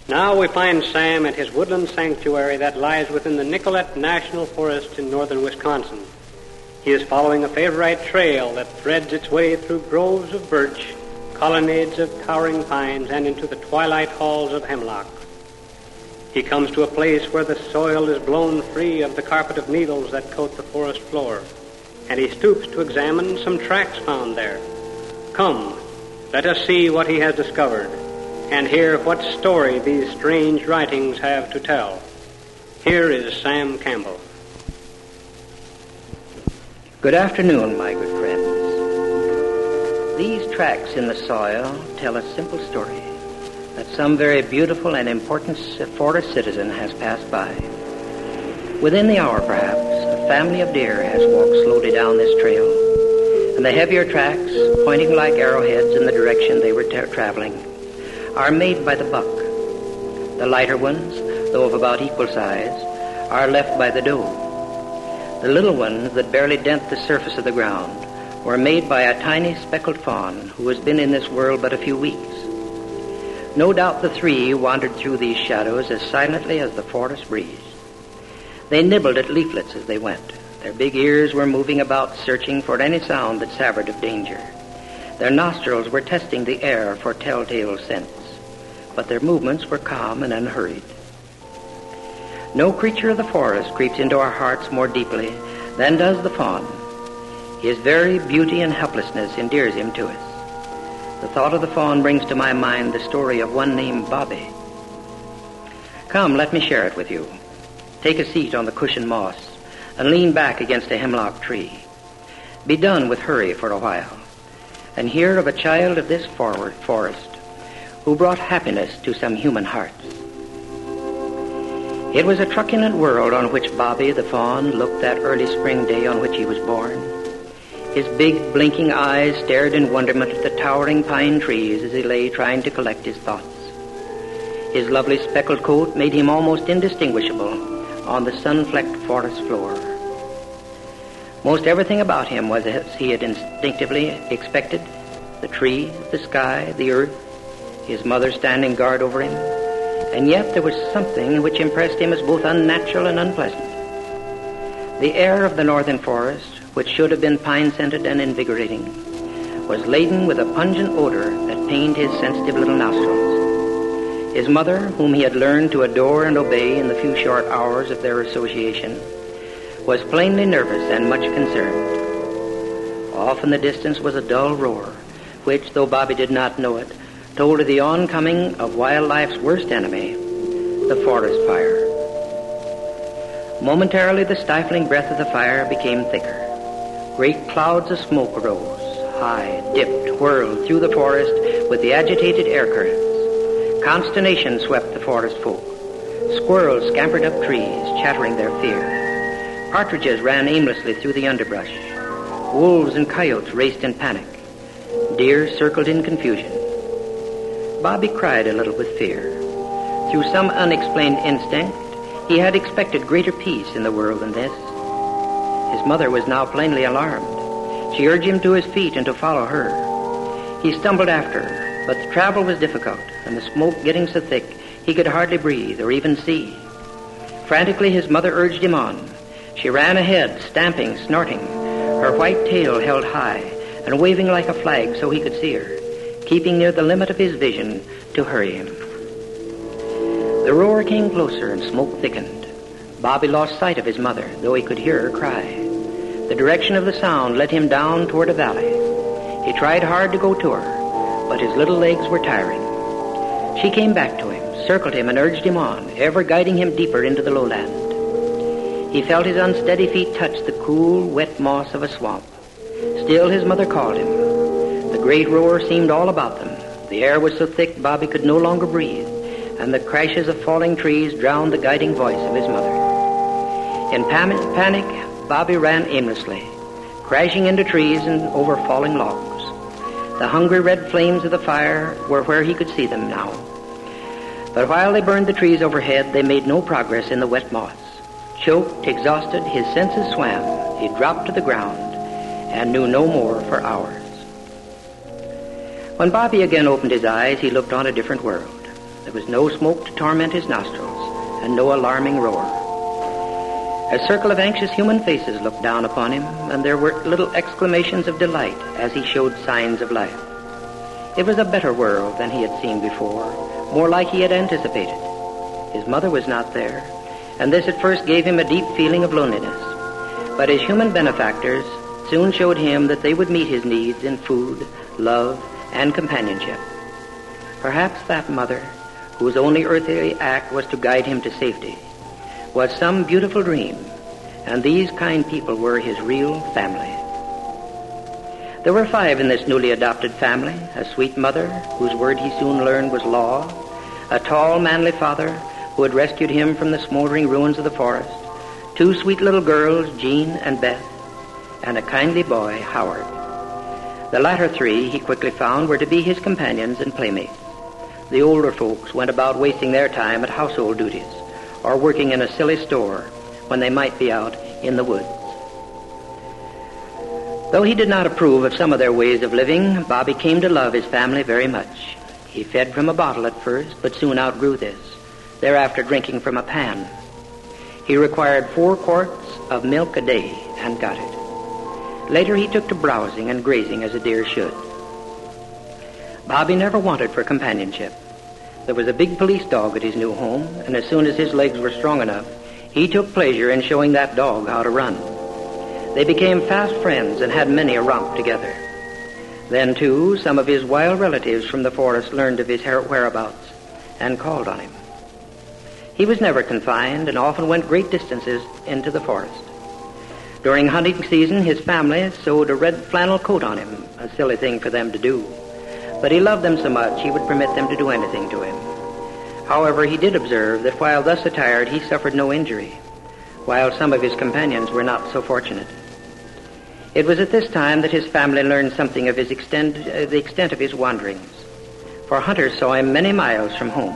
Now we find Sam at his woodland sanctuary that lies within the Nicollet National Forest in northern Wisconsin. He is following a favorite trail that threads its way through groves of birch, colonnades of towering pines, and into the twilight halls of hemlock. He comes to a place where the soil is blown free of the carpet of needles that coat the forest floor, and he stoops to examine some tracks found there. Come, let us see what he has discovered, and hear what story these strange writings have to tell. Here is Sam Campbell. Good afternoon, my good friends. These tracks in the soil tell a simple story that some very beautiful and important forest citizen has passed by. Within the hour, perhaps, a family of deer has walked slowly down this trail, and the heavier tracks, pointing like arrowheads in the direction they were traveling, are made by the buck. The lighter ones, though of about equal size, are left by the doe. The little ones that barely dent the surface of the ground were made by a tiny speckled fawn who has been in this world but a few weeks. No doubt the three wandered through these shadows as silently as the forest breeze. They nibbled at leaflets as they went. Their big ears were moving about, searching for any sound that savored of danger. Their nostrils were testing the air for telltale scents, but their movements were calm and unhurried. No creature of the forest creeps into our hearts more deeply than does the fawn. His very beauty and helplessness endears him to us. The thought of the fawn brings to my mind the story of one named Bobbie. Come, let me share it with you. Take a seat on the cushioned moss and lean back against a hemlock tree. Be done with hurry for a while, and hear of a child of this forest who brought happiness to some human hearts. It was a truculent world on which Bobbie the fawn looked that early spring day on which he was born. His big, blinking eyes stared in wonderment at the towering pine trees as he lay trying to collect his thoughts. His lovely speckled coat made him almost indistinguishable on the sun-flecked forest floor. Most everything about him was as he had instinctively expected: the trees, the sky, the earth, his mother standing guard over him. And yet there was something which impressed him as both unnatural and unpleasant. The air of the northern forest, which should have been pine-scented and invigorating, was laden with a pungent odor that pained his sensitive little nostrils. His mother, whom he had learned to adore and obey in the few short hours of their association, was plainly nervous and much concerned. Off in the distance was a dull roar, which, though Bobbie did not know it, told of the oncoming of wildlife's worst enemy, the forest fire. Momentarily, the stifling breath of the fire became thicker. Great clouds of smoke arose, high, dipped, whirled through the forest with the agitated air currents. Consternation swept the forest folk. Squirrels scampered up trees, chattering their fear. Partridges ran aimlessly through the underbrush. Wolves and coyotes raced in panic. Deer circled in confusion. Bobbie cried a little with fear. Through some unexplained instinct, he had expected greater peace in the world than this. His mother was now plainly alarmed. She urged him to his feet and to follow her. He stumbled after her, but the travel was difficult, and the smoke getting so thick he could hardly breathe or even see. Frantically, his mother urged him on. She ran ahead, stamping, snorting, her white tail held high and waving like a flag so he could see her, keeping near the limit of his vision to hurry him. The roar came closer and smoke thickened. Bobbie lost sight of his mother, though he could hear her cry. The direction of the sound led him down toward a valley. He tried hard to go to her, but his little legs were tiring. She came back to him, circled him, and urged him on, ever guiding him deeper into the lowland. He felt his unsteady feet touch the cool, wet moss of a swamp. Still his mother called him. The great roar seemed all about them. The air was so thick Bobbie could no longer breathe, and the crashes of falling trees drowned the guiding voice of his mother. In panic, Bobbie ran aimlessly, crashing into trees and over falling logs. The hungry red flames of the fire were where he could see them now. But while they burned the trees overhead, they made no progress in the wet moss. Choked, exhausted, his senses swam. He dropped to the ground and knew no more for hours. When Bobbie again opened his eyes, he looked on a different world. There was no smoke to torment his nostrils, and no alarming roar. A circle of anxious human faces looked down upon him, and there were little exclamations of delight as he showed signs of life. It was a better world than he had seen before, more like he had anticipated. His mother was not there, and this at first gave him a deep feeling of loneliness. But his human benefactors soon showed him that they would meet his needs in food, love, and companionship. Perhaps that mother, whose only earthly act was to guide him to safety, was some beautiful dream, and these kind people were his real family. There were 5 in this newly adopted family: a sweet mother, whose word he soon learned was law, a tall, manly father who had rescued him from the smoldering ruins of the forest, 2 sweet little girls, Jean and Beth, and a kindly boy, Howard. The latter 3, he quickly found, were to be his companions and playmates. The older folks went about wasting their time at household duties or working in a silly store when they might be out in the woods. Though he did not approve of some of their ways of living, Bobbie came to love his family very much. He fed from a bottle at first, but soon outgrew this, thereafter drinking from a pan. He required 4 quarts of milk a day and got it. Later he took to browsing and grazing as a deer should. Bobbie never wanted for companionship. There was a big police dog at his new home, and as soon as his legs were strong enough, he took pleasure in showing that dog how to run. They became fast friends and had many a romp together. Then, too, some of his wild relatives from the forest learned of his whereabouts and called on him. He was never confined and often went great distances into the forest. During hunting season, his family sewed a red flannel coat on him, a silly thing for them to do. But he loved them so much he would permit them to do anything to him. However, he did observe that while thus attired, he suffered no injury, while some of his companions were not so fortunate. It was at this time that his family learned something of the extent of his wanderings, for hunters saw him many miles from home.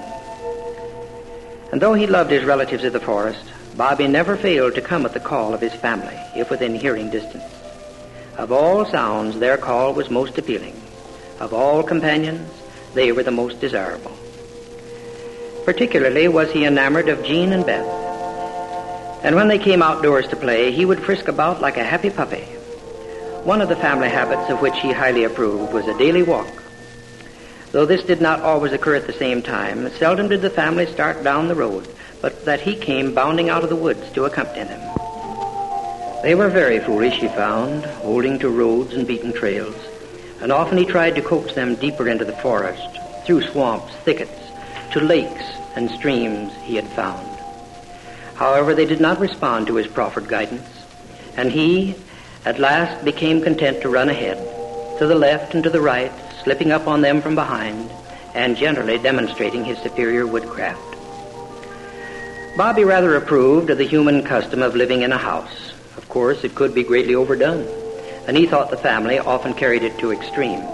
And though he loved his relatives of the forest, Bobbie never failed to come at the call of his family, if within hearing distance. Of all sounds, their call was most appealing. Of all companions, they were the most desirable. Particularly was he enamored of Jean and Beth. And when they came outdoors to play, he would frisk about like a happy puppy. One of the family habits of which he highly approved was a daily walk. Though this did not always occur at the same time, seldom did the family start down the road, but that he came bounding out of the woods to accompany them. They were very foolish, he found, holding to roads and beaten trails, and often he tried to coax them deeper into the forest, through swamps, thickets, to lakes and streams he had found. However, they did not respond to his proffered guidance, and he, at last, became content to run ahead, to the left and to the right, slipping up on them from behind, and generally demonstrating his superior woodcraft. Bobbie rather approved of the human custom of living in a house. Of course, it could be greatly overdone, and he thought the family often carried it to extremes.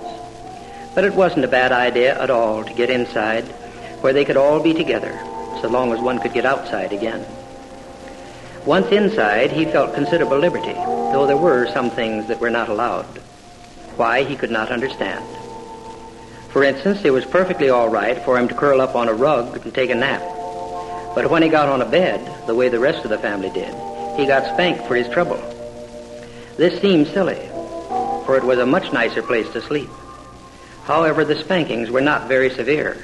But it wasn't a bad idea at all to get inside, where they could all be together, so long as one could get outside again. Once inside, he felt considerable liberty, though there were some things that were not allowed. Why, he could not understand. For instance, it was perfectly all right for him to curl up on a rug and take a nap. But when he got on a bed, the way the rest of the family did, he got spanked for his trouble. This seemed silly, for it was a much nicer place to sleep. However, the spankings were not very severe,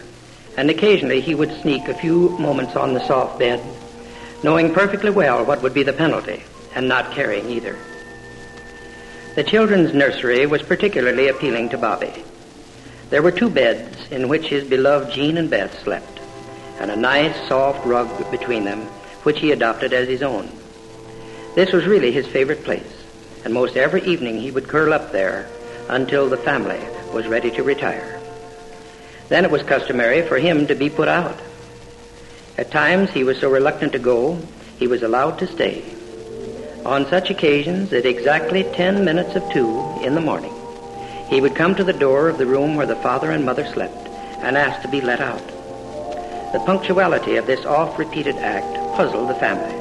and occasionally he would sneak a few moments on the soft bed, knowing perfectly well what would be the penalty, and not caring either. The children's nursery was particularly appealing to Bobbie. There were 2 beds in which his beloved Jean and Beth slept, and a nice soft rug between them, which he adopted as his own. This was really his favorite place, and most every evening he would curl up there until the family was ready to retire. Then it was customary for him to be put out. At times he was so reluctant to go, he was allowed to stay. On such occasions, at exactly 10 minutes of 2 in the morning, he would come to the door of the room where the father and mother slept and ask to be let out. The punctuality of this oft-repeated act puzzled the family.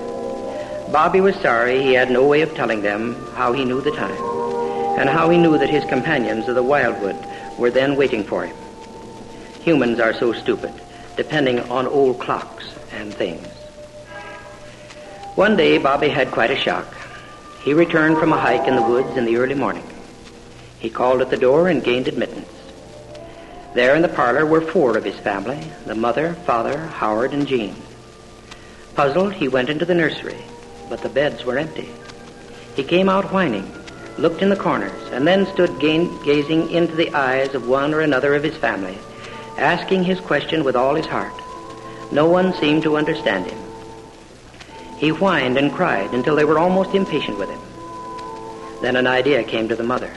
Bobbie was sorry he had no way of telling them how he knew the time, and how he knew that his companions of the wildwood were then waiting for him. Humans are so stupid. depending on old clocks and things. One day, Bobbie had quite a shock. He returned from a hike in the woods in the early morning. He called at the door and gained admittance. There in the parlor were 4 of his family, the mother, father, Howard, and Jean. Puzzled, he went into the nursery, but the beds were empty. He came out whining, looked in the corners, and then stood gazing into the eyes of one or another of his family, asking his question with all his heart. No one seemed to understand him. He whined and cried until they were almost impatient with him. Then an idea came to the mother.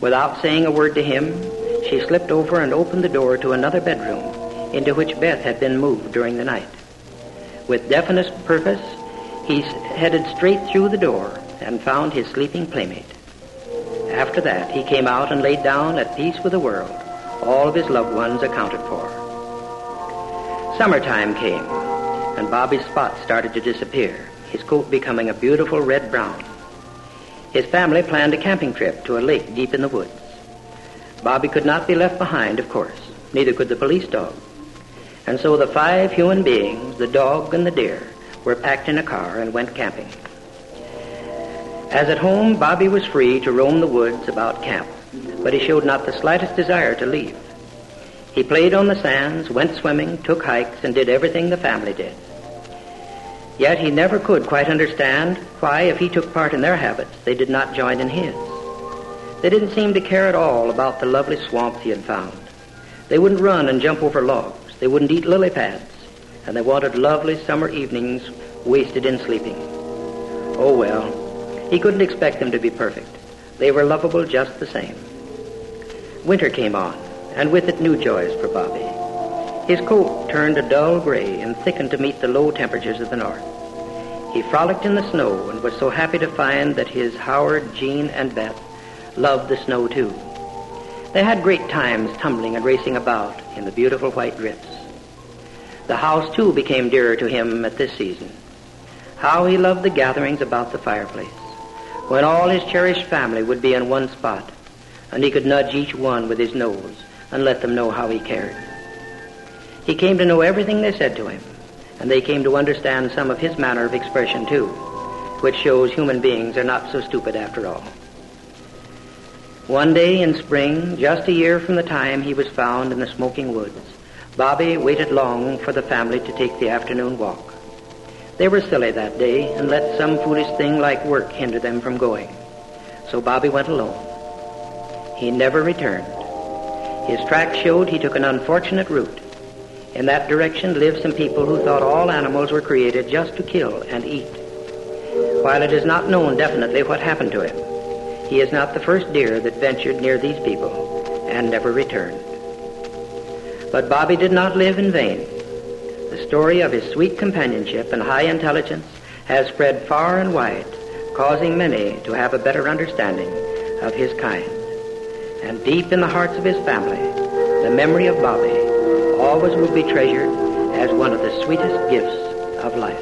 Without saying a word to him, she slipped over and opened the door to another bedroom into which Beth had been moved during the night. With definite purpose, he headed straight through the door and found his sleeping playmate. After that, he came out and laid down at peace with the world, all of his loved ones accounted for. Summertime came, and Bobbie's spots started to disappear, his coat becoming a beautiful red-brown. His family planned a camping trip to a lake deep in the woods. Bobbie could not be left behind, of course. Neither could the police dog. And so the 5 human beings, the dog and the deer, were packed in a car and went camping. As at home, Bobbie was free to roam the woods about camp, but he showed not the slightest desire to leave. He played on the sands, went swimming, took hikes, and did everything the family did. Yet he never could quite understand why, if he took part in their habits, they did not join in his. They didn't seem to care at all about the lovely swamps he had found. They wouldn't run and jump over logs. They wouldn't eat lily pads. And they wanted lovely summer evenings wasted in sleeping. Oh, well, he couldn't expect them to be perfect. They were lovable just the same. Winter came on, and with it new joys for Bobbie. His coat turned a dull gray and thickened to meet the low temperatures of the north. He frolicked in the snow and was so happy to find that his Howard, Jean, and Beth loved the snow too. They had great times tumbling and racing about in the beautiful white drifts. The house too became dearer to him at this season. How he loved the gatherings about the fireplace, when all his cherished family would be in one spot, and he could nudge each one with his nose and let them know how he cared. He came to know everything they said to him, and they came to understand some of his manner of expression too, which shows human beings are not so stupid after all. One day in spring, just a year from the time he was found in the smoking woods, Bobbie waited long for the family to take the afternoon walk. They were silly that day and let some foolish thing like work hinder them from going. So Bobbie went alone. He never returned. His tracks showed he took an unfortunate route. In that direction lived some people who thought all animals were created just to kill and eat. While it is not known definitely what happened to him, he is not the first deer that ventured near these people and never returned. But Bobbie did not live in vain. The story of his sweet companionship and high intelligence has spread far and wide, causing many to have a better understanding of his kind. And deep in the hearts of his family, the memory of Bobbie always will be treasured as one of the sweetest gifts of life.